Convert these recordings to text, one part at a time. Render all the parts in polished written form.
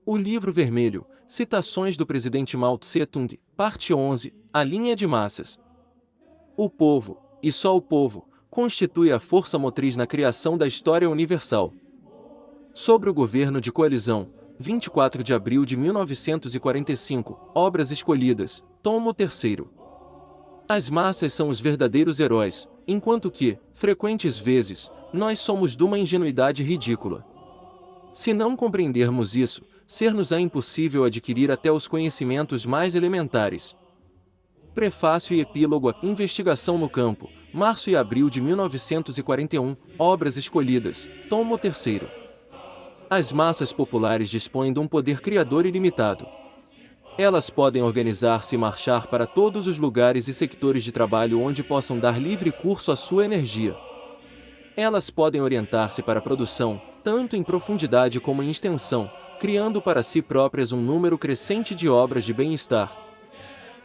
O Livro Vermelho, Citações do Presidente Mao Tse-tung, Parte 11, A Linha de Massas. O povo, e só o povo, constitui a força motriz na criação da história universal. Sobre o governo de coalizão, 24 de abril de 1945, Obras Escolhidas, tomo 3º. As massas são os verdadeiros heróis, enquanto que, frequentes vezes, nós somos de uma ingenuidade ridícula. Se não compreendermos isso, ser-nos-á impossível adquirir até os conhecimentos mais elementares. Prefácio e Epílogo a Investigação no Campo, março e abril de 1941, Obras Escolhidas, tomo 3º. As massas populares dispõem de um poder criador ilimitado. Elas podem organizar-se e marchar para todos os lugares e sectores de trabalho onde possam dar livre curso à sua energia. Elas podem orientar-se para a produção, tanto em profundidade como em extensão, criando para si próprias um número crescente de obras de bem-estar.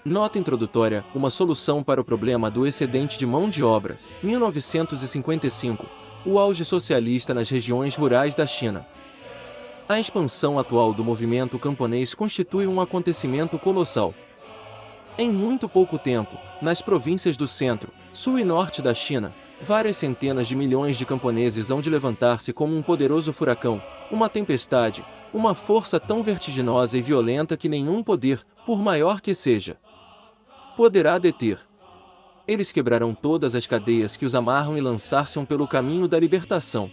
Nota introdutória: uma solução para o problema do excedente de mão de obra, 1955, o auge socialista nas regiões rurais da China. A expansão atual do movimento camponês constitui um acontecimento colossal. Em muito pouco tempo, nas províncias do centro, sul e norte da China, várias centenas de milhões de camponeses hão de levantar-se como um poderoso furacão, uma tempestade, uma força tão vertiginosa e violenta que nenhum poder, por maior que seja, poderá deter. Eles quebrarão todas as cadeias que os amarram e lançar-se-ão pelo caminho da libertação.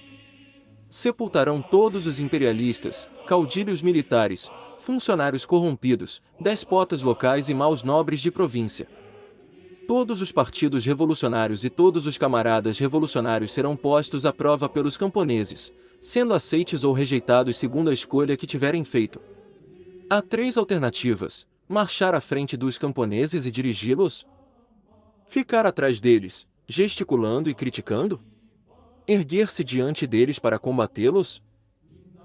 Sepultarão todos os imperialistas, caudilhos militares, funcionários corrompidos, despotas locais e maus nobres de província. Todos os partidos revolucionários e todos os camaradas revolucionários serão postos à prova pelos camponeses, sendo aceites ou rejeitados segundo a escolha que tiverem feito. Há 3 alternativas: marchar à frente dos camponeses e dirigi-los, ficar atrás deles, gesticulando e criticando, erguer-se diante deles para combatê-los.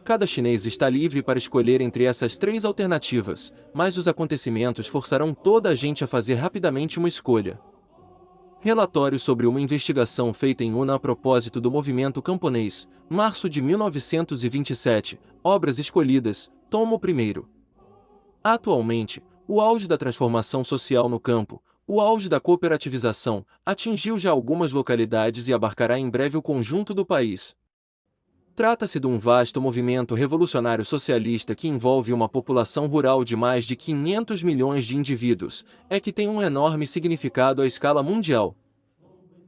Cada chinês está livre para escolher entre essas 3 alternativas, mas os acontecimentos forçarão toda a gente a fazer rapidamente uma escolha. Relatório sobre uma investigação feita em Yunnan a propósito do movimento camponês, março de 1927, Obras Escolhidas, tomo 1º. Atualmente, o auge da transformação social no campo, o auge da cooperativização, atingiu já algumas localidades e abarcará em breve o conjunto do país. Trata-se de um vasto movimento revolucionário socialista que envolve uma população rural de mais de 500 milhões de indivíduos, que tem um enorme significado à escala mundial.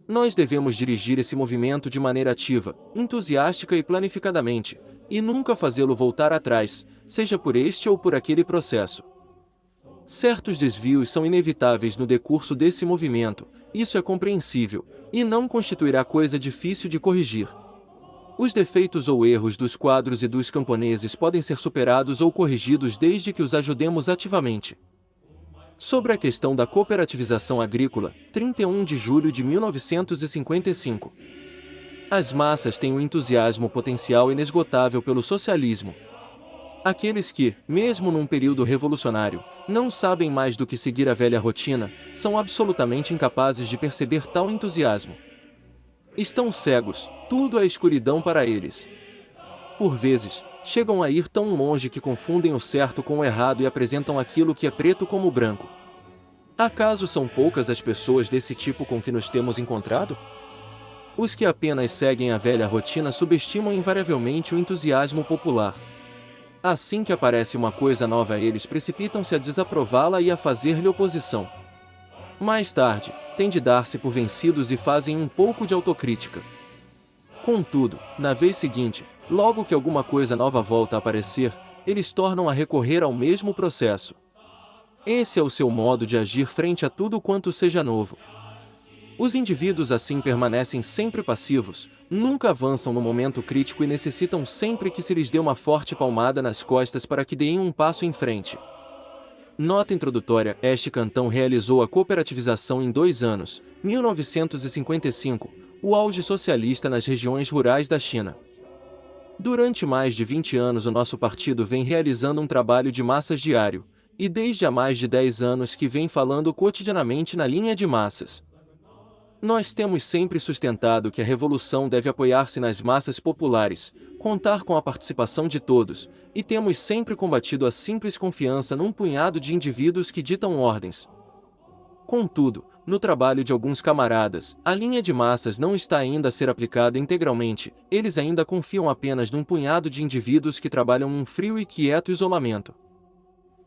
Nós devemos dirigir esse movimento de maneira ativa, entusiástica e planificadamente, e nunca fazê-lo voltar atrás, seja por este ou por aquele processo. Certos desvios são inevitáveis no decurso desse movimento, isso é compreensível, e não constituirá coisa difícil de corrigir. Os defeitos ou erros dos quadros e dos camponeses podem ser superados ou corrigidos desde que os ajudemos ativamente. Sobre a questão da cooperativização agrícola, 31 de julho de 1955. As massas têm um entusiasmo potencial inesgotável pelo socialismo. Aqueles que, mesmo num período revolucionário, não sabem mais do que seguir a velha rotina, são absolutamente incapazes de perceber tal entusiasmo. Estão cegos, tudo é escuridão para eles. Por vezes, chegam a ir tão longe que confundem o certo com o errado e apresentam aquilo que é preto como branco. Acaso são poucas as pessoas desse tipo com que nos temos encontrado? Os que apenas seguem a velha rotina subestimam invariavelmente o entusiasmo popular. Assim que aparece uma coisa nova, eles precipitam-se a desaprová-la e a fazer-lhe oposição. Mais tarde, têm de dar-se por vencidos e fazem um pouco de autocrítica. Contudo, na vez seguinte, logo que alguma coisa nova volta a aparecer, eles tornam a recorrer ao mesmo processo. Esse é o seu modo de agir frente a tudo quanto seja novo. Os indivíduos assim permanecem sempre passivos, nunca avançam no momento crítico e necessitam sempre que se lhes dê uma forte palmada nas costas para que deem um passo em frente. Nota introdutória: este cantão realizou a cooperativização em 2 anos, 1955, o auge socialista nas regiões rurais da China. Durante mais de 20 anos o nosso partido vem realizando um trabalho de massas diário, e desde há mais de 10 anos que vem falando cotidianamente na linha de massas. Nós temos sempre sustentado que a revolução deve apoiar-se nas massas populares, contar com a participação de todos, e temos sempre combatido a simples confiança num punhado de indivíduos que ditam ordens. Contudo, no trabalho de alguns camaradas, a linha de massas não está ainda a ser aplicada integralmente, eles ainda confiam apenas num punhado de indivíduos que trabalham num frio e quieto isolamento.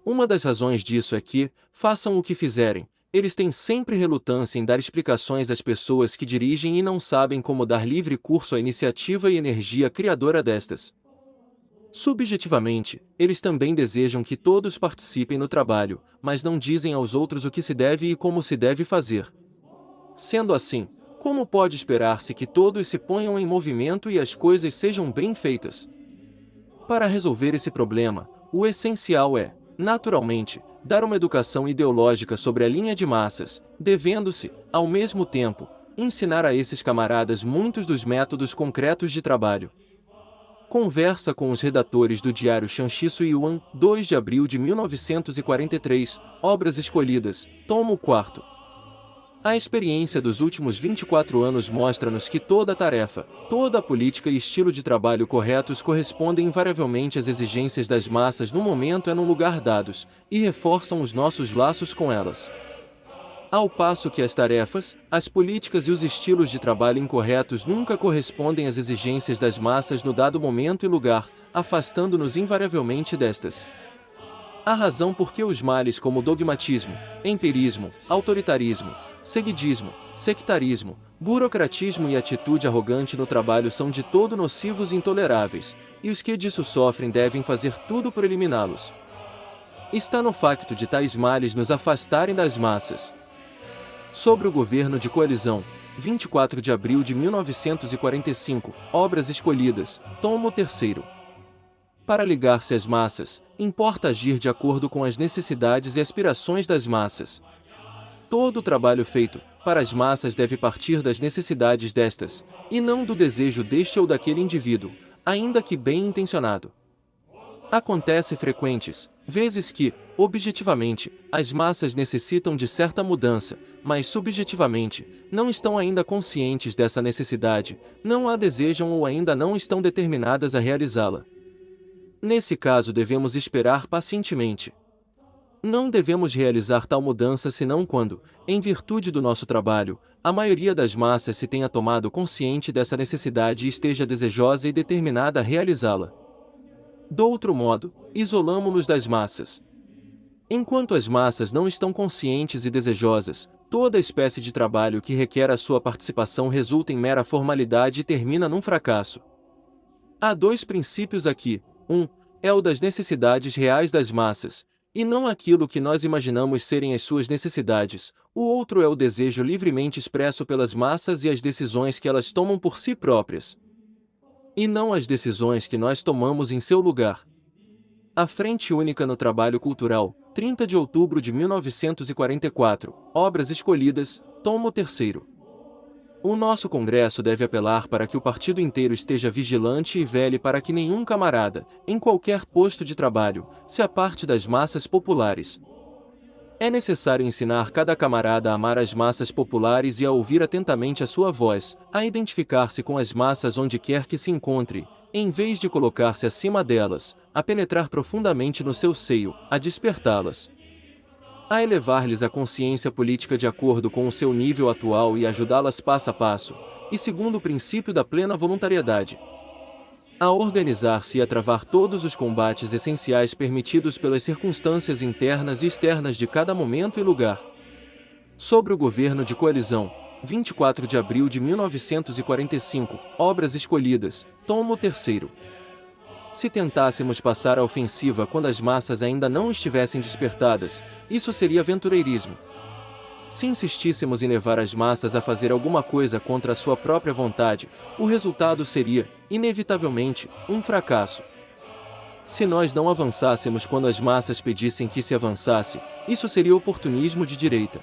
Uma das razões disso é que, façam o que fizerem, eles têm sempre relutância em dar explicações às pessoas que dirigem e não sabem como dar livre curso à iniciativa e energia criadora destas. Subjetivamente, eles também desejam que todos participem no trabalho, mas não dizem aos outros o que se deve e como se deve fazer. Sendo assim, como pode esperar-se que todos se ponham em movimento e as coisas sejam bem feitas? Para resolver esse problema, o essencial é, naturalmente, dar uma educação ideológica sobre a linha de massas, devendo-se, ao mesmo tempo, ensinar a esses camaradas muitos dos métodos concretos de trabalho. Conversa com os redatores do diário Shanxi Yuan, 2 de abril de 1943, Obras Escolhidas, tomo 4. A experiência dos últimos 24 anos mostra-nos que toda tarefa, toda a política e estilo de trabalho corretos correspondem invariavelmente às exigências das massas no momento e no lugar dados, e reforçam os nossos laços com elas. Ao passo que as tarefas, as políticas e os estilos de trabalho incorretos nunca correspondem às exigências das massas no dado momento e lugar, afastando-nos invariavelmente destas. A razão por que os males como dogmatismo, empirismo, autoritarismo, seguidismo, sectarismo, burocratismo e atitude arrogante no trabalho são de todo nocivos e intoleráveis, e os que disso sofrem devem fazer tudo por eliminá-los. Está no facto de tais males nos afastarem das massas. Sobre o governo de coalizão, 24 de abril de 1945, Obras Escolhidas, tomo 3. Para ligar-se às massas, importa agir de acordo com as necessidades e aspirações das massas. Todo o trabalho feito para as massas deve partir das necessidades destas, e não do desejo deste ou daquele indivíduo, ainda que bem intencionado. Acontece frequentes vezes que, objetivamente, as massas necessitam de certa mudança, mas subjetivamente, não estão ainda conscientes dessa necessidade, não a desejam ou ainda não estão determinadas a realizá-la. Nesse caso devemos esperar pacientemente. Não devemos realizar tal mudança senão quando, em virtude do nosso trabalho, a maioria das massas se tenha tomado consciente dessa necessidade e esteja desejosa e determinada a realizá-la. Do outro modo, isolamo-nos das massas. Enquanto as massas não estão conscientes e desejosas, toda espécie de trabalho que requer a sua participação resulta em mera formalidade e termina num fracasso. Há dois princípios aqui. Um é o das necessidades reais das massas, e não aquilo que nós imaginamos serem as suas necessidades. O outro é o desejo livremente expresso pelas massas e as decisões que elas tomam por si próprias, e não as decisões que nós tomamos em seu lugar. A Frente Única no Trabalho Cultural, 30 de outubro de 1944, Obras Escolhidas, tomo 3. O nosso Congresso deve apelar para que o partido inteiro esteja vigilante e vele para que nenhum camarada, em qualquer posto de trabalho, se aparte das massas populares. É necessário ensinar cada camarada a amar as massas populares e a ouvir atentamente a sua voz, a identificar-se com as massas onde quer que se encontre, em vez de colocar-se acima delas, a penetrar profundamente no seu seio, a despertá-las, a elevar-lhes a consciência política de acordo com o seu nível atual e ajudá-las passo a passo, e segundo o princípio da plena voluntariedade, a organizar-se e a travar todos os combates essenciais permitidos pelas circunstâncias internas e externas de cada momento e lugar. Sobre o governo de coalizão, 24 de abril de 1945, Obras Escolhidas, tomo 3. Se tentássemos passar a ofensiva quando as massas ainda não estivessem despertadas, isso seria aventureirismo. Se insistíssemos em levar as massas a fazer alguma coisa contra a sua própria vontade, o resultado seria, inevitavelmente, um fracasso. Se nós não avançássemos quando as massas pedissem que se avançasse, isso seria oportunismo de direita.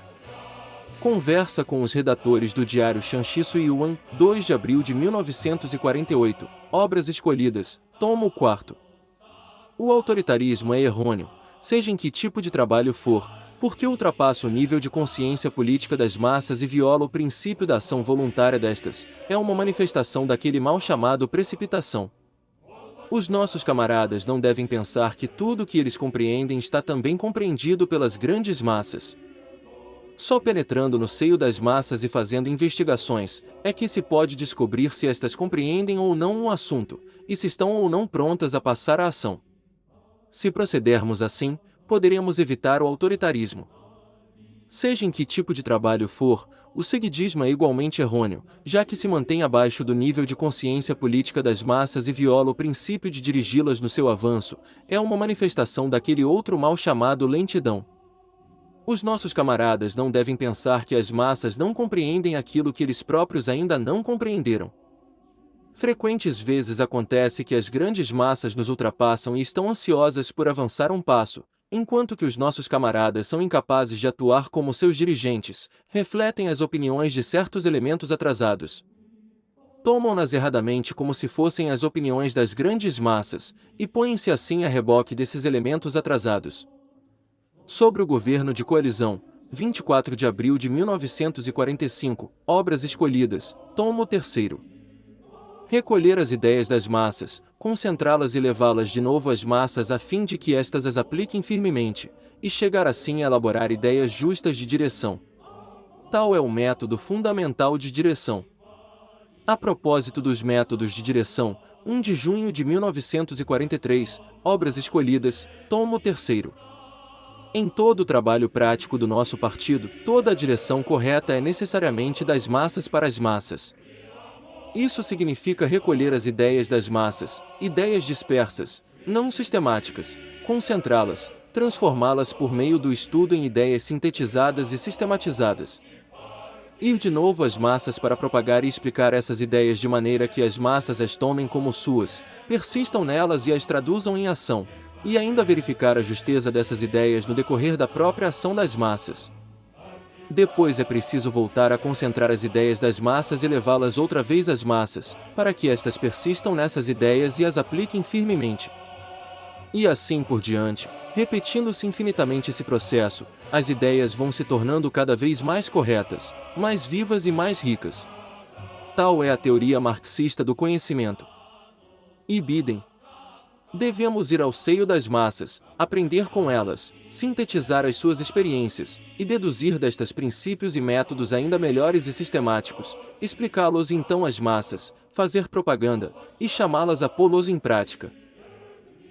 Conversa com os redatores do diário Shanxi Yuan, 2 de abril de 1948, Obras Escolhidas, tomo 4. O autoritarismo é errôneo, seja em que tipo de trabalho for, Porque ultrapassa o nível de consciência política das massas e viola o princípio da ação voluntária destas, é uma manifestação daquele mal chamado precipitação. Os nossos camaradas não devem pensar que tudo o que eles compreendem está também compreendido pelas grandes massas. Só penetrando no seio das massas e fazendo investigações, é que se pode descobrir se estas compreendem ou não um assunto, e se estão ou não prontas a passar à ação. Se procedermos assim, poderemos evitar o autoritarismo. Seja em que tipo de trabalho for, o seguidismo é igualmente errôneo, já que se mantém abaixo do nível de consciência política das massas e viola o princípio de dirigi-las no seu avanço, é uma manifestação daquele outro mal chamado lentidão. Os nossos camaradas não devem pensar que as massas não compreendem aquilo que eles próprios ainda não compreenderam. Frequentes vezes acontece que as grandes massas nos ultrapassam e estão ansiosas por avançar um passo, enquanto que os nossos camaradas são incapazes de atuar como seus dirigentes, refletem as opiniões de certos elementos atrasados. Tomam-nas erradamente como se fossem as opiniões das grandes massas, e põem-se assim a reboque desses elementos atrasados. Sobre o governo de coalizão, 24 de abril de 1945, Obras Escolhidas, tomo 3º. Recolher as ideias das massas, concentrá-las e levá-las de novo às massas a fim de que estas as apliquem firmemente, e chegar assim a elaborar ideias justas de direção. Tal é o método fundamental de direção. A propósito dos métodos de direção, 1 de junho de 1943, Obras Escolhidas, tomo 3º. Em todo o trabalho prático do nosso partido, toda a direção correta é necessariamente das massas para as massas. Isso significa recolher as ideias das massas, ideias dispersas, não sistemáticas, concentrá-las, transformá-las por meio do estudo em ideias sintetizadas e sistematizadas. Ir de novo às massas para propagar e explicar essas ideias de maneira que as massas as tomem como suas, persistam nelas e as traduzam em ação, e ainda verificar a justeza dessas ideias no decorrer da própria ação das massas. Depois é preciso voltar a concentrar as ideias das massas e levá-las outra vez às massas, para que estas persistam nessas ideias e as apliquem firmemente. E assim por diante, repetindo-se infinitamente esse processo, as ideias vão se tornando cada vez mais corretas, mais vivas e mais ricas. Tal é a teoria marxista do conhecimento. Ibidem. Devemos ir ao seio das massas, aprender com elas, sintetizar as suas experiências, e deduzir destas princípios e métodos ainda melhores e sistemáticos, explicá-los então às massas, fazer propaganda, e chamá-las a pô-los em prática.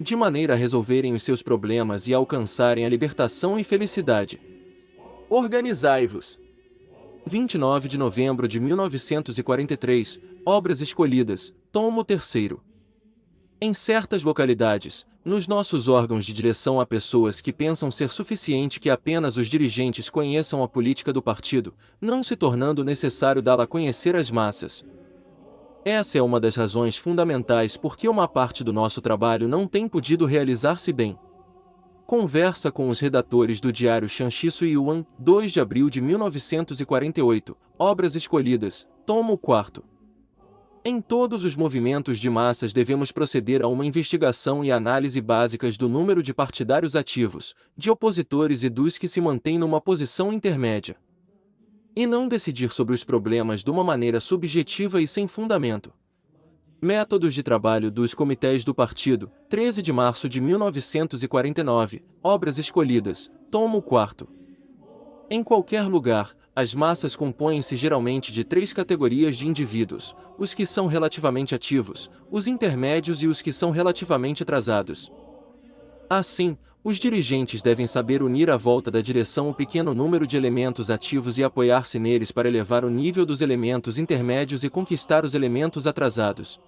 De maneira a resolverem os seus problemas e alcançarem a libertação e felicidade. Organizai-vos! 29 de novembro de 1943, Obras Escolhidas, tomo 3º. Em certas localidades, nos nossos órgãos de direção há pessoas que pensam ser suficiente que apenas os dirigentes conheçam a política do partido, não se tornando necessário dá-la a conhecer às massas. Essa é uma das razões fundamentais por que uma parte do nosso trabalho não tem podido realizar-se bem. Conversa com os redatores do diário Shanxi Yuan, 2 de abril de 1948, Obras Escolhidas, tomo 4º. Em todos os movimentos de massas devemos proceder a uma investigação e análise básicas do número de partidários ativos, de opositores e dos que se mantêm numa posição intermédia. E não decidir sobre os problemas de uma maneira subjetiva e sem fundamento. Métodos de trabalho dos comitês do partido, 13 de março de 1949, Obras Escolhidas, tomo 4º. Em qualquer lugar, as massas compõem-se geralmente de 3 categorias de indivíduos, os que são relativamente ativos, os intermédios e os que são relativamente atrasados. Assim, os dirigentes devem saber unir à volta da direção um pequeno número de elementos ativos e apoiar-se neles para elevar o nível dos elementos intermédios e conquistar os elementos atrasados.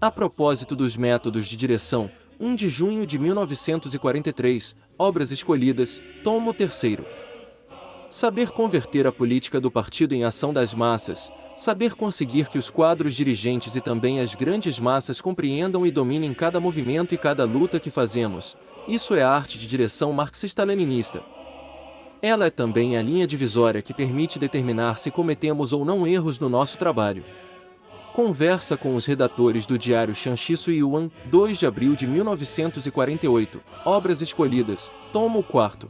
A propósito dos métodos de direção, 1 de junho de 1943, Obras Escolhidas, tomo 3º. Saber converter a política do partido em ação das massas, saber conseguir que os quadros dirigentes e também as grandes massas compreendam e dominem cada movimento e cada luta que fazemos, isso é a arte de direção marxista-leninista. Ela é também a linha divisória que permite determinar se cometemos ou não erros no nosso trabalho. Conversa com os redatores do diário Shanxi Yuan, 2 de abril de 1948, Obras Escolhidas, tomo 4º.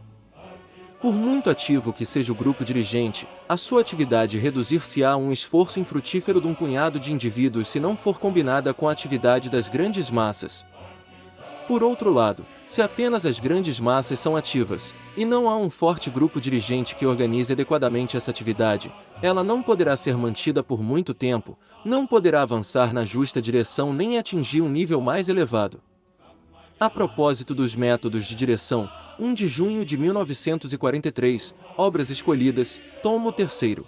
Por muito ativo que seja o grupo dirigente, a sua atividade reduzir-se-á a um esforço infrutífero de um punhado de indivíduos se não for combinada com a atividade das grandes massas. Por outro lado, se apenas as grandes massas são ativas, e não há um forte grupo dirigente que organize adequadamente essa atividade, ela não poderá ser mantida por muito tempo, não poderá avançar na justa direção nem atingir um nível mais elevado. A propósito dos métodos de direção, 1 de junho de 1943, Obras Escolhidas, tomo 3º.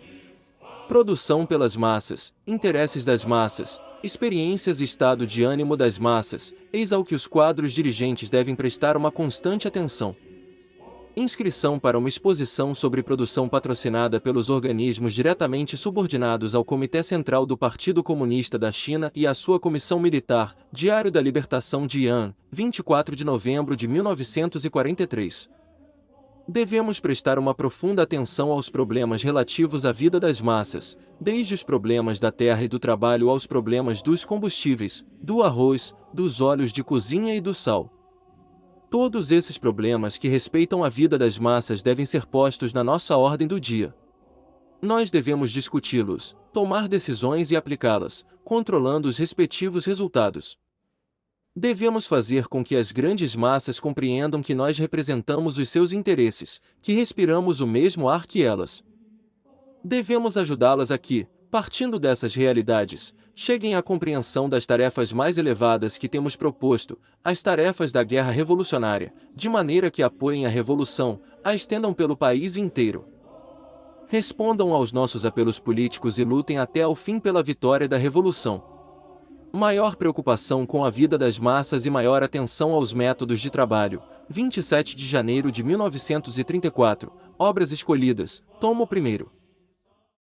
Produção pelas massas, interesses das massas, experiências e estado de ânimo das massas, eis ao que os quadros dirigentes devem prestar uma constante atenção. Inscrição para uma exposição sobre produção patrocinada pelos organismos diretamente subordinados ao Comitê Central do Partido Comunista da China e à sua Comissão Militar, Diário da Libertação de Yan, 24 de novembro de 1943. Devemos prestar uma profunda atenção aos problemas relativos à vida das massas, desde os problemas da terra e do trabalho aos problemas dos combustíveis, do arroz, dos óleos de cozinha e do sal. Todos esses problemas que respeitam a vida das massas devem ser postos na nossa ordem do dia. Nós devemos discuti-los, tomar decisões e aplicá-las, controlando os respectivos resultados. Devemos fazer com que as grandes massas compreendam que nós representamos os seus interesses, que respiramos o mesmo ar que elas. Devemos ajudá-las a que, partindo dessas realidades, cheguem à compreensão das tarefas mais elevadas que temos proposto, as tarefas da guerra revolucionária, de maneira que apoiem a revolução, a estendam pelo país inteiro. Respondam aos nossos apelos políticos e lutem até ao fim pela vitória da revolução. Maior preocupação com a vida das massas e maior atenção aos métodos de trabalho. 27 de janeiro de 1934, Obras Escolhidas, tomo 1º.